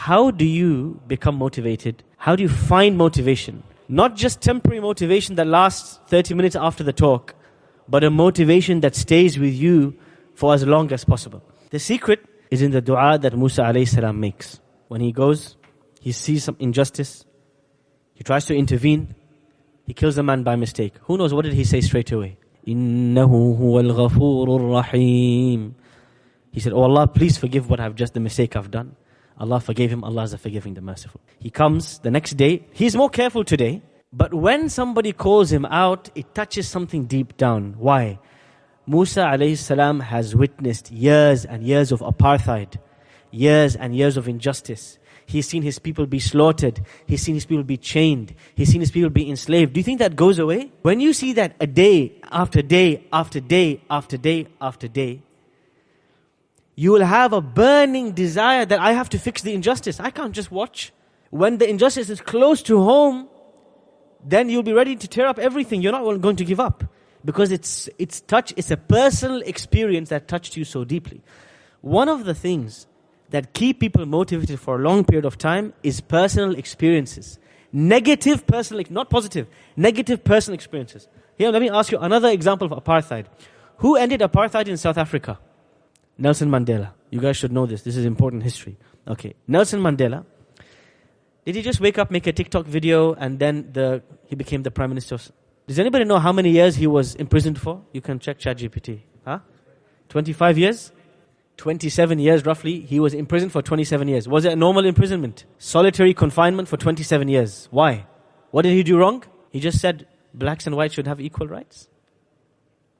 how do you become motivated? How do you find motivation? Not just temporary motivation that lasts 30 minutes after the talk, but a motivation that stays with you for as long as possible. The secret is in the dua that Musa alayhi salam makes. When he goes, he sees some injustice, he tries to intervene, he kills a man by mistake. Who knows, what did he say straight away? Innahu huwal ghafurur rahim. He said, oh Allah, please forgive the mistake I've done. Allah forgave him. Allah is the forgiving, the merciful. He comes the next day. He's more careful today. But when somebody calls him out, it touches something deep down. Why? Musa alayhi salam has witnessed years and years of apartheid. Years and years of injustice. He's seen his people be slaughtered. He's seen his people be chained. He's seen his people be enslaved. Do you think that goes away? When you see that a day after day after day after day after day, you will have a burning desire that I have to fix the injustice. I can't just watch. When the injustice is close to home, then you'll be ready to tear up everything. You're not going to give up. Because it's a personal experience that touched you so deeply. One of the things that keep people motivated for a long period of time is personal experiences. Negative personal, not positive, negative personal experiences. Here, let me ask you another example of apartheid. Who ended apartheid in South Africa? Nelson Mandela. You guys should know this. This is important history. Okay. Nelson Mandela. Did he just wake up, make a TikTok video, and then he became the Prime Minister? Does anybody know how many years he was imprisoned for? You can check ChatGPT. 25 years? 27 years roughly. He was imprisoned for 27 years. Was it a normal imprisonment? Solitary confinement for 27 years. Why? What did he do wrong? He just said blacks and whites should have equal rights.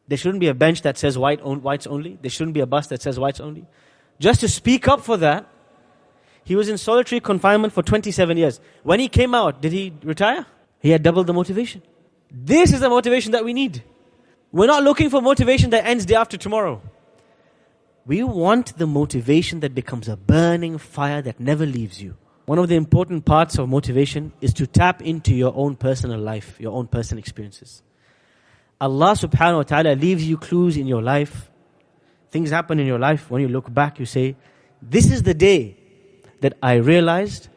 There shouldn't be a bench that says whites only. There shouldn't be a bus that says whites only. Just to speak up for that, he was in solitary confinement for 27 years. When he came out, did he retire? He had doubled the motivation. This is the motivation that we need. We're not looking for motivation that ends day after tomorrow. We want the motivation that becomes a burning fire that never leaves you. One of the important parts of motivation is to tap into your own personal life, your own personal experiences. Allah subhanahu wa ta'ala leaves you clues in your life. Things happen in your life. When you look back, you say, this is the day that I realized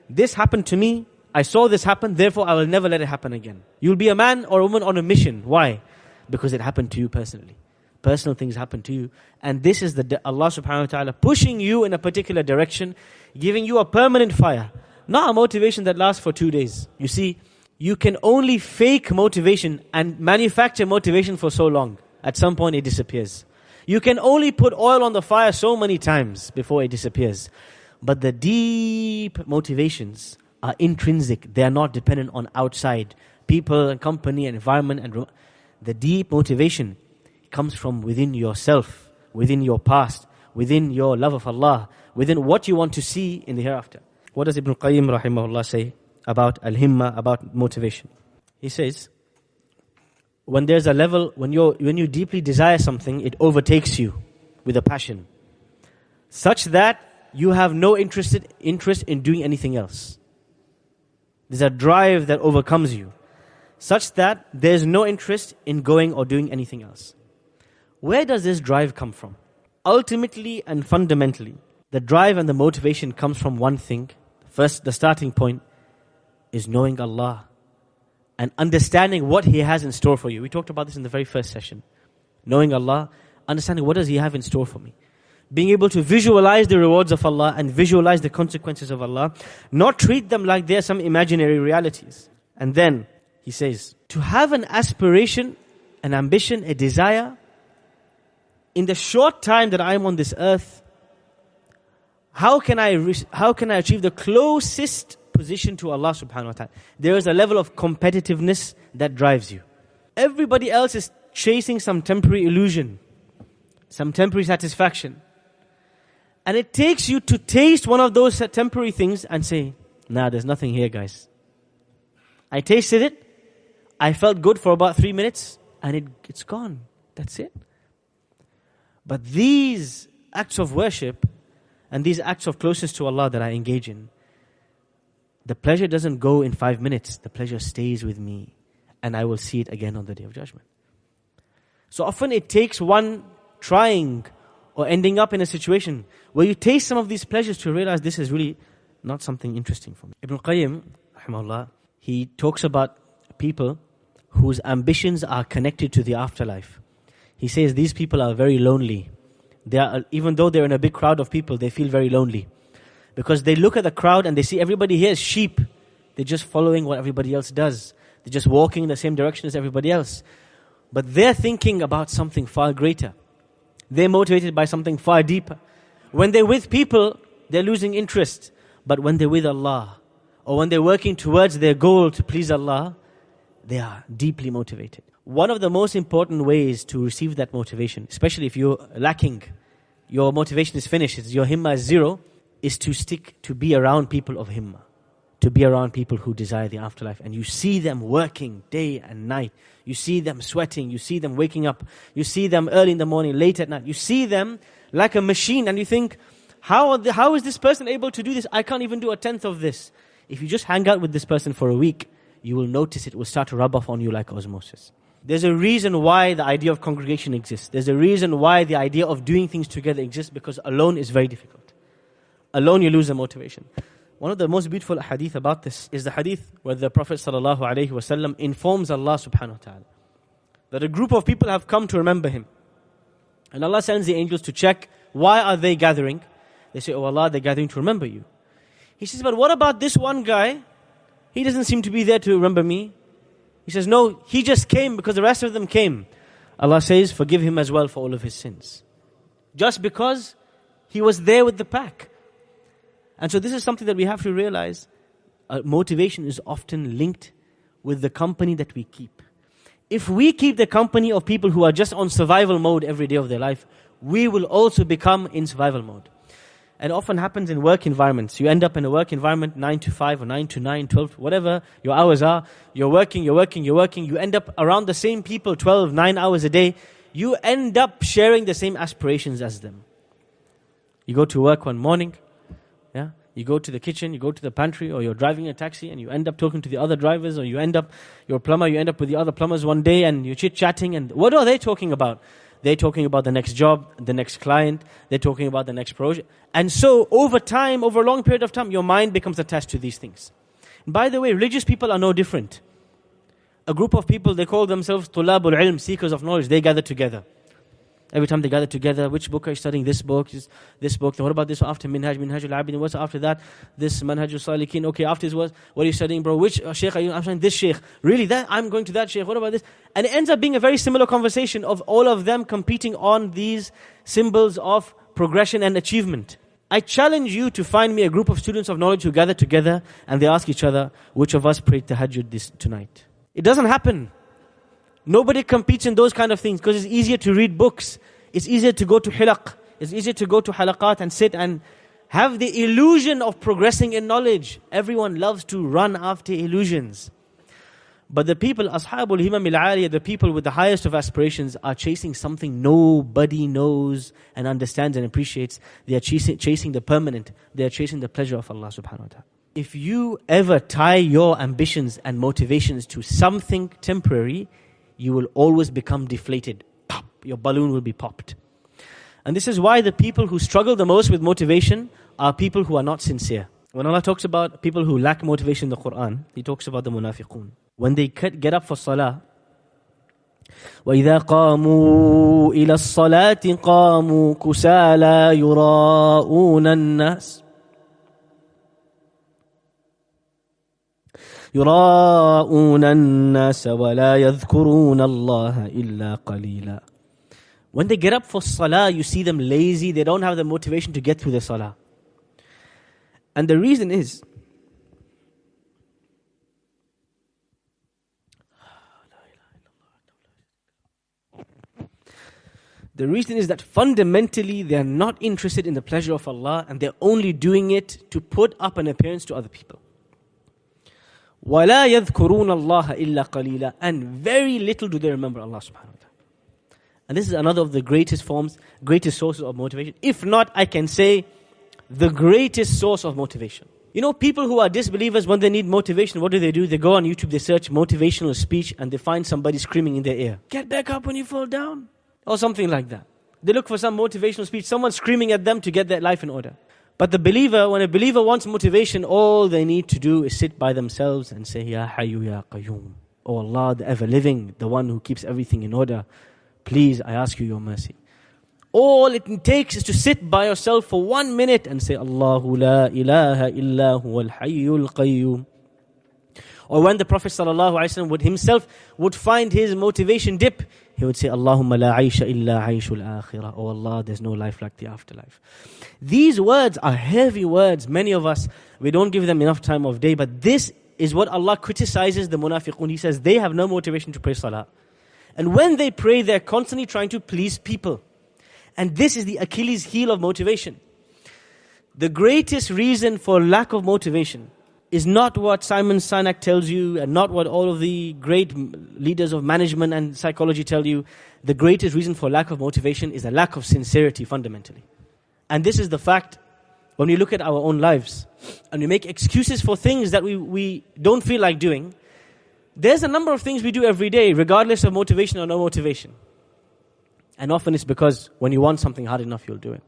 this happened to me. I saw this happen, therefore I will never let it happen again. You'll be a man or a woman on a mission. Why? Because it happened to you personally. Personal things happen to you. And this is Allah subhanahu wa ta'ala pushing you in a particular direction, giving you a permanent fire. Not a motivation that lasts for 2 days. You see, you can only fake motivation and manufacture motivation for so long. At some point it disappears. You can only put oil on the fire so many times before it disappears. But the deep motivations are intrinsic. They are not dependent on outside people and company and environment. And the deep motivation comes from within yourself, within your past, within your love of Allah, within what you want to see in the hereafter. What does Ibn Qayyim rahimahullah say about al-himma, about motivation? He says, when there's a level, when you deeply desire something, it overtakes you with a passion, such that you have no interest in doing anything else. There's a drive that overcomes you, such that there's no interest in going or doing anything else. Where does this drive come from? Ultimately and fundamentally, the drive and the motivation comes from one thing. First, the starting point is knowing Allah and understanding what He has in store for you. We talked about this in the very first session. Knowing Allah, understanding what does He have in store for me. Being able to visualize the rewards of Allah and visualize the consequences of Allah. Not treat them like they're some imaginary realities. And then, he says, to have an aspiration, an ambition, a desire, in the short time that I'm on this earth, how can I achieve the closest position to Allah subhanahu wa ta'ala? There is a level of competitiveness that drives you. Everybody else is chasing some temporary illusion, some temporary satisfaction. And it takes you to taste one of those temporary things and say, nah, there's nothing here, guys. I tasted it, I felt good for about 3 minutes, and it's gone. That's it. But these acts of worship and these acts of closeness to Allah that I engage in, the pleasure doesn't go in 5 minutes. The pleasure stays with me, and I will see it again on the Day of Judgment. So often it takes one trying or ending up in a situation where you taste some of these pleasures to realize this not something interesting for me. Ibn Qayyim, rahimahullah, he talks about people whose ambitions are connected to the afterlife. He says these people are very lonely. Even though they're in a big crowd of people, they feel very lonely. Because they look at the crowd and they see everybody here is sheep. They're just following what everybody else does. They're just walking in the same direction as everybody else. But they're thinking about something far greater. They're motivated by something far deeper. When they're with people, they're losing interest. But when they're with Allah, or when they're working towards their goal to please Allah, they are deeply motivated. One of the most important ways to receive that motivation, especially if you're lacking, your motivation is finished, your himmah is zero, is to be around people of himmah. To be around people who desire the afterlife. And you see them working day and night. You see them sweating. You see them waking up. You see them early in the morning, late at night. You see them like a machine and you think, how is this person able to do this? I can't even do a tenth of this. If you just hang out with this person for a week, you will notice it will start to rub off on you like osmosis. There's a reason why the idea of congregation exists. There's a reason why the idea of doing things together exists, because alone is very difficult. Alone you lose the motivation. One of the most beautiful hadith about this is the hadith where the Prophet ﷺ informs Allah subhanahu wa ta'ala that a group of people have come to remember Him. And Allah sends the angels to check, why are they gathering? They say, oh Allah, they're gathering to remember you. He says, but what about this one guy? He doesn't seem to be there to remember me. He says, no, he just came because the rest of them came. Allah says, forgive him as well for all of his sins. Just because he was there with the pack. And so this is something that we have to realize. Motivation is often linked with the company that we keep. If we keep the company of people who are just on survival mode every day of their life, we will also become in survival mode. It often happens in work environments. You end up in a work environment 9 to 5 or 9 to 9, 12, whatever your hours are. You're working. You end up around the same people 12, 9 hours a day. You end up sharing the same aspirations as them. You go to work one morning. Yeah, you go to the kitchen, you go to the pantry, or you're driving a taxi and you end up talking to the other drivers, or you're a plumber, you end up with the other plumbers one day and you're chit-chatting, and what are they talking about? They're talking about the next job, the next client, they're talking about the next project. And so over time, over a long period of time, your mind becomes attached to these things. And by the way, religious people are no different. A group of people, they call themselves tulabul ilm, seekers of knowledge, they gather together. Every time they gather together, which book are you studying? This book. What about this after Minhaj al-Abidin? What's after that? This Manhaj al-Salikin. Okay, after this, what are you studying, bro? Which sheikh are you? I'm studying this sheikh. Really, that? I'm going to that sheikh. What about this? And it ends up being a very similar conversation of all of them competing on these symbols of progression and achievement. I challenge you to find me a group of students of knowledge who gather together and they ask each other, which of us prayed tahajjud tonight? It doesn't happen. Nobody competes in those kind of things because it's easier to read books. It's easier to go to hilaq. It's easier to go to halaqat and sit and have the illusion of progressing in knowledge. Everyone loves to run after illusions. But the people, ashabul himam al-aliyah, the people with the highest of aspirations are chasing something nobody knows and understands and appreciates. They are chasing the permanent. They are chasing the pleasure of Allah subhanahu wa ta'ala. If you ever tie your ambitions and motivations to something temporary, you will always become deflated. Pop, your balloon will be popped. And this is why the people who struggle the most with motivation are people who are not sincere. When Allah talks about people who lack motivation in the Quran, He talks about the munafiqun. When they get up for salah, وَإِذَا قَامُوا إِلَى الصَّلَاةِ قَامُوا كُسَالَى يُرَاءُونَ النَّاسِ يراؤون الناس ولا يذكرون الله إلا قليلا. When they get up for salah, you see them lazy. They don't have the motivation to get through the salah. And the reason is, that fundamentally they are not interested in the pleasure of Allah and they're only doing it to put up an appearance to other people. وَلَا يَذْكُرُونَ اللَّهَ إِلَّا قَلِيلًا. And very little do they remember Allah subhanahu wa ta'ala. And this is another of the greatest sources of motivation. If not, I can say, the greatest source of motivation. You know, people who are disbelievers, when they need motivation, what do? They go on YouTube, they search motivational speech, and they find somebody screaming in their ear, "Get back up when you fall down." Or something like that. They look for some motivational speech, someone screaming at them to get their life in order. But the believer, when a believer wants motivation, all they need to do is sit by themselves and say, Ya Hayyu Ya Qayyum. Oh Allah, the ever-living, the one who keeps everything in order. Please, I ask you your mercy. All it takes is to sit by yourself for 1 minute and say, Allahu la ilaha illa huwal hayyul qayyum. Or when the Prophet ﷺ would himself would find his motivation dip, he would say, Allahumma la aisha illa aishul akhirah. Oh Allah, there's no life like the afterlife. These words are heavy words. Many of us, we don't give them enough time of day, but this is what Allah criticizes the munafiqun. He says they have no motivation to pray salah. And when they pray, they're constantly trying to please people. And this is the Achilles heel of motivation. The greatest reason for lack of motivation is not what Simon Sinek tells you and not what all of the great leaders of management and psychology tell you. The greatest reason for lack of motivation is a lack of sincerity fundamentally. And this is the fact when we look at our own lives and we make excuses for things that we don't feel like doing. There's a number of things we do every day regardless of motivation or no motivation. And often it's because when you want something hard enough, you'll do it.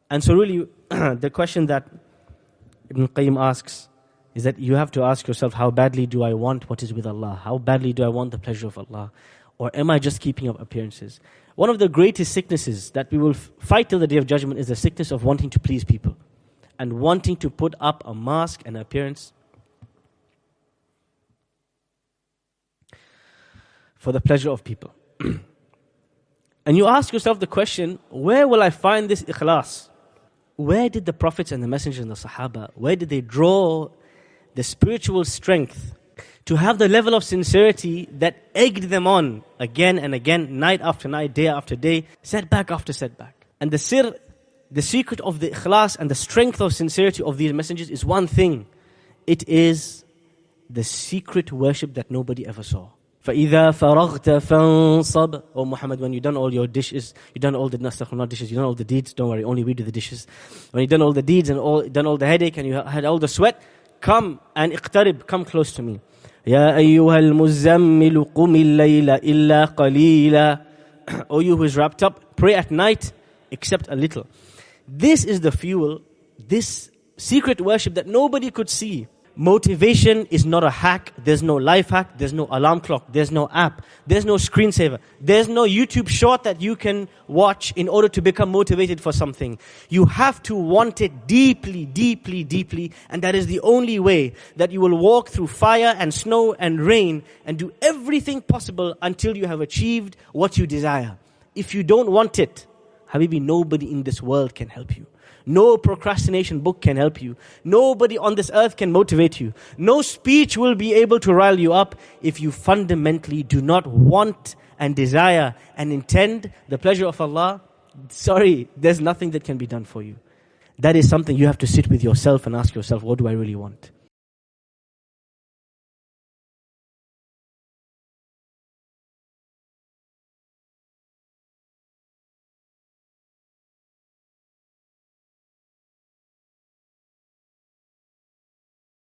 And so really, the question that Ibn Qayyim asks is that you have to ask yourself, how badly do I want what is with Allah? How badly do I want the pleasure of Allah? Or am I just keeping up appearances? One of the greatest sicknesses that we will fight till the Day of Judgment is the sickness of wanting to please people and wanting to put up a mask and appearance for the pleasure of people. And you ask yourself the question, where will I find this ikhlas? Where did the prophets and the messengers and the sahaba, where did they draw the spiritual strength to have the level of sincerity that egged them on again and again, night after night, day after day, setback after setback? And the secret of the ikhlas and the strength of sincerity of these messengers is one thing. It is the secret worship that nobody ever saw. فَإِذَا فَرَغْتَ فَانْصَبْ. Oh Muhammad, when you've done all your dishes, you've done all the not dishes, you've done all the deeds, don't worry, only we do the dishes. When you've done all the deeds and done all the headache and you had all the sweat, come and iqtarib, come close to me. يَا أَيُّهَا الْمُزَّمِّلُ قُمِ اللَّيْلَ إِلَّا قَلِيلًا. O you who is wrapped up, pray at night except a little. This is the fuel, this secret worship that nobody could see. Motivation is not a hack. There's no life hack. There's no alarm clock. There's no app. There's no screensaver. There's no YouTube short that you can watch in order to become motivated for something. You have to want it deeply, deeply, deeply. And that is the only way that you will walk through fire and snow and rain and do everything possible until you have achieved what you desire. If you don't want it, Habibi, nobody in this world can help you. No procrastination book can help you. Nobody on this earth can motivate you. No speech will be able to rile you up if you fundamentally do not want and desire and intend the pleasure of Allah. Sorry, there's nothing that can be done for you. That is something you have to sit with yourself and ask yourself, what do I really want?